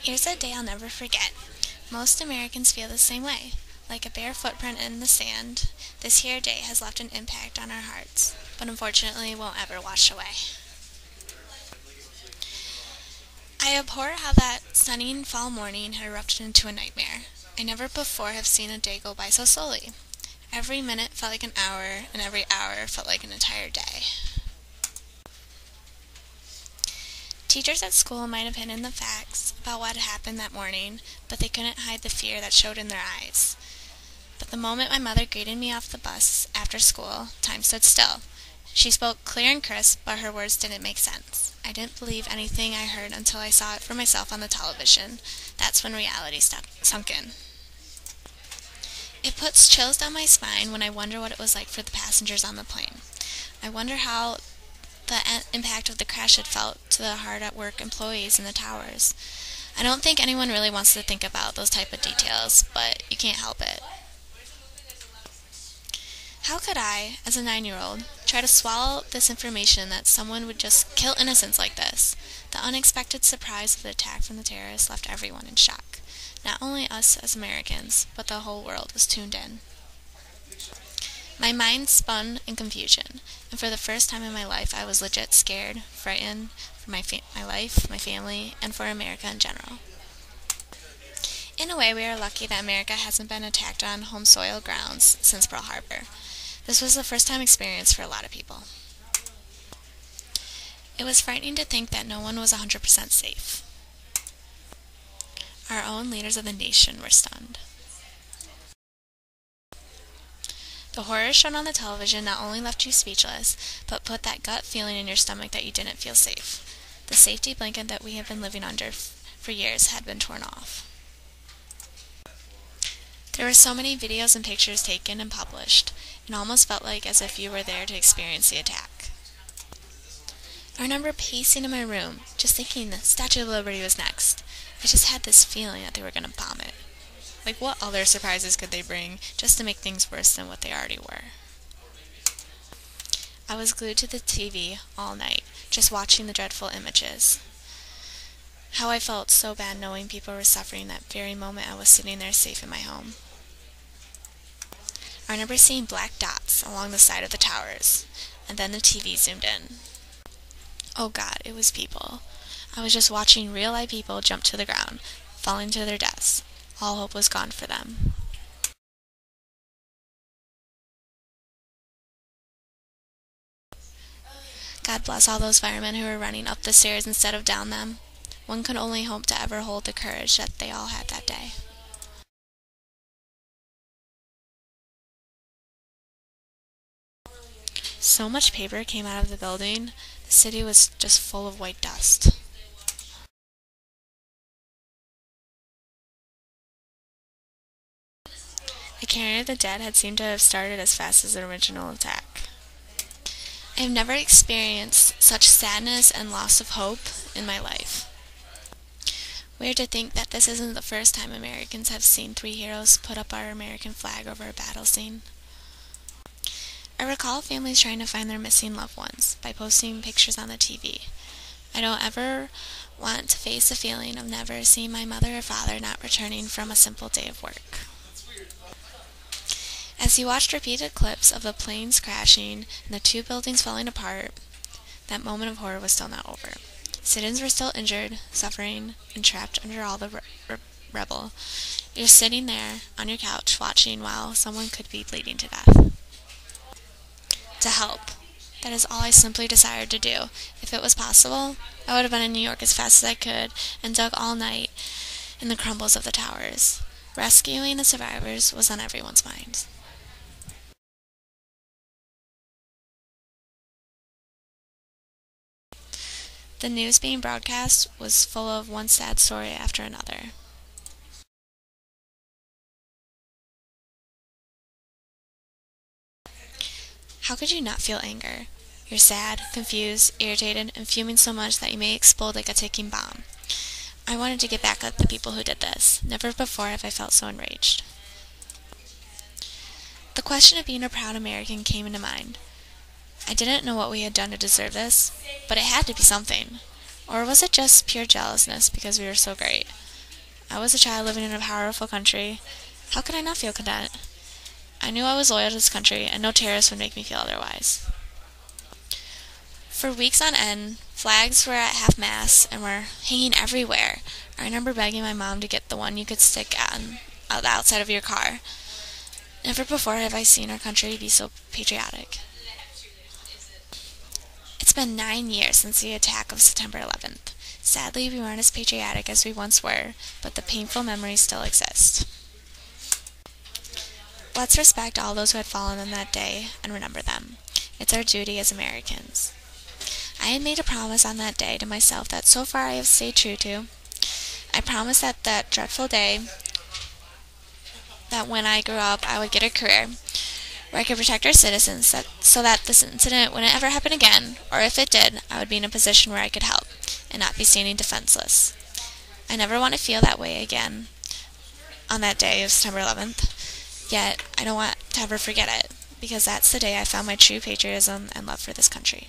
Here's a day I'll never forget. Most Americans feel the same way. Like a bare footprint in the sand, this here day has left an impact on our hearts, but unfortunately won't ever wash away. I abhor how that sunny fall morning had erupted into a nightmare. I never before have seen a day go by so slowly. Every minute felt like an hour, and every hour felt like an entire day. Teachers at school might have hidden the facts about what had happened that morning, but they couldn't hide the fear that showed in their eyes. But the moment my mother greeted me off the bus after school, time stood still. She spoke clear and crisp, but her words didn't make sense. I didn't believe anything I heard until I saw it for myself on the television. That's when reality sunk in. It puts chills down my spine when I wonder what it was like for the passengers on the plane. I wonder how the impact of the crash had felt to the hard-at-work employees in the towers. I don't think anyone really wants to think about those type of details, but you can't help it. How could I, as a 9-year-old, try to swallow this information that someone would just kill innocents like this? The unexpected surprise of the attack from the terrorists left everyone in shock. Not only us as Americans, but the whole world was tuned in. My mind spun in confusion, and for the first time in my life I was legit scared, frightened for my life, my family, and for America in general. In a way, we are lucky that America hasn't been attacked on home soil grounds since Pearl Harbor. This was a first-time experience for a lot of people. It was frightening to think that no one was 100% safe. Our own leaders of the nation were stunned. The horrors shown on the television not only left you speechless, but put that gut feeling in your stomach that you didn't feel safe. The safety blanket that we have been living under for years had been torn off. There were so many videos and pictures taken and published. It almost felt like as if you were there to experience the attack. I remember pacing in my room, just thinking the Statue of Liberty was next. I just had this feeling that they were going to bomb it. Like, what other surprises could they bring just to make things worse than what they already were? I was glued to the TV all night, just watching the dreadful images. How I felt so bad knowing people were suffering that very moment I was sitting there safe in my home. I remember seeing black dots along the side of the towers, and then the TV zoomed in. Oh God, it was people. I was just watching real live people jump to the ground, falling to their deaths. All hope was gone for them. God bless all those firemen who were running up the stairs instead of down them. One could only hope to ever hold the courage that they all had that day. So much paper came out of the building, the city was just full of white dust. The carrying of the dead had seemed to have started as fast as the original attack. I have never experienced such sadness and loss of hope in my life. Weird to think that this isn't the first time Americans have seen 3 heroes put up our American flag over a battle scene. I recall families trying to find their missing loved ones by posting pictures on the TV. I don't ever want to face the feeling of never seeing my mother or father not returning from a simple day of work. As you watched repeated clips of the planes crashing and the 2 buildings falling apart, that moment of horror was still not over. Citizens were still injured, suffering, and trapped under all the rubble. You're sitting there on your couch watching while someone could be bleeding to death. To help. That is all I simply desired to do. If it was possible, I would have been in New York as fast as I could and dug all night in the crumbles of the towers. Rescuing the survivors was on everyone's minds. The news being broadcast was full of one sad story after another. How could you not feel anger? You're sad, confused, irritated, and fuming so much that you may explode like a ticking bomb. I wanted to get back at the people who did this. Never before have I felt so enraged. The question of being a proud American came into mind. I didn't know what we had done to deserve this, but it had to be something. Or was it just pure jealousness because we were so great? I was a child living in a powerful country. How could I not feel content? I knew I was loyal to this country, and no terrorist would make me feel otherwise. For weeks on end, flags were at half-mast and were hanging everywhere. I remember begging my mom to get the one you could stick on the outside of your car. Never before have I seen our country be so patriotic. It's been 9 years since the attack of September 11th. Sadly, we weren't as patriotic as we once were, but the painful memories still exist. Let's respect all those who had fallen on that day and remember them. It's our duty as Americans. I had made a promise on that day to myself that so far I have stayed true to. I promised that dreadful day, that when I grew up I would get a career where I could protect our citizens so that this incident wouldn't ever happen again, or if it did, I would be in a position where I could help and not be standing defenseless. I never want to feel that way again on that day of September 11th, yet I don't want to ever forget it, because that's the day I found my true patriotism and love for this country.